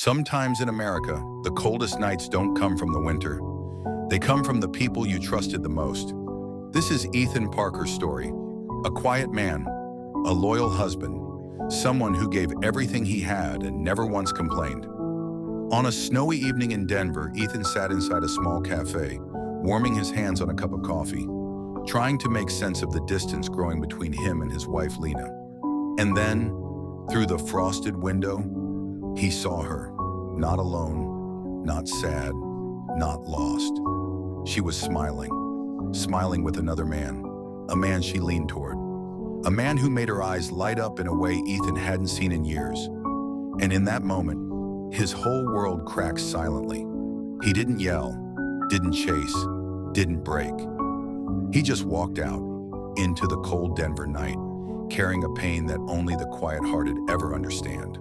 Sometimes in America, the coldest nights don't come from the winter. They come from the people you trusted the most. This is Ethan Parker's story. A quiet man, a loyal husband, someone who gave everything he had and never once complained. On a snowy evening in Denver, Ethan sat inside a small cafe, warming his hands on a cup of coffee, trying to make sense of the distance growing between him and his wife, Lena. And then, through the frosted window, he saw her, not alone, not sad, not lost. She was smiling with another man, a man she leaned toward, a man who made her eyes light up in a way Ethan hadn't seen in years. And in that moment, his whole world cracked silently. He didn't yell, didn't chase, didn't break. He just walked out into the cold Denver night, carrying a pain that only the quiet-hearted ever understand.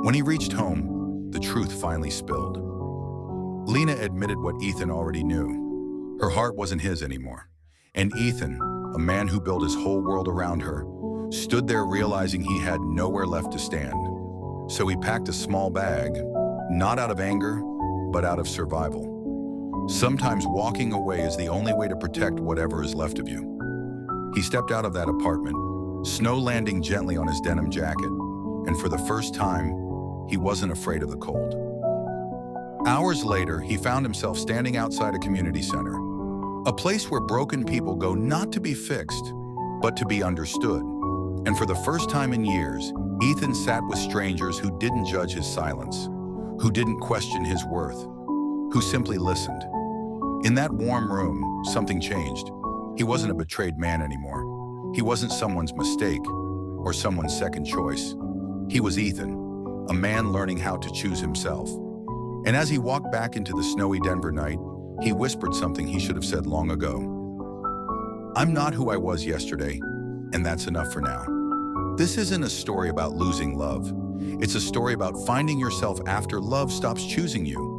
When he reached home, the truth finally spilled. Lena admitted what Ethan already knew. Her heart wasn't his anymore. And Ethan, a man who built his whole world around her, stood there realizing he had nowhere left to stand. So he packed a small bag, not out of anger, but out of survival. Sometimes walking away is the only way to protect whatever is left of you. He stepped out of that apartment, snow landing gently on his denim jacket, and for the first time, he wasn't afraid of the cold. Hours later, he found himself standing outside a community center, a place where broken people go not to be fixed, but to be understood. And for the first time in years, Ethan sat with strangers who didn't judge his silence, who didn't question his worth, who simply listened. In that warm room, something changed. He wasn't a betrayed man anymore. He wasn't someone's mistake or someone's second choice. He was Ethan, a man learning how to choose himself. And as he walked back into the snowy Denver night, he whispered something he should have said long ago. "I'm not who I was yesterday, and that's enough for now." This isn't a story about losing love. It's a story about finding yourself after love stops choosing you.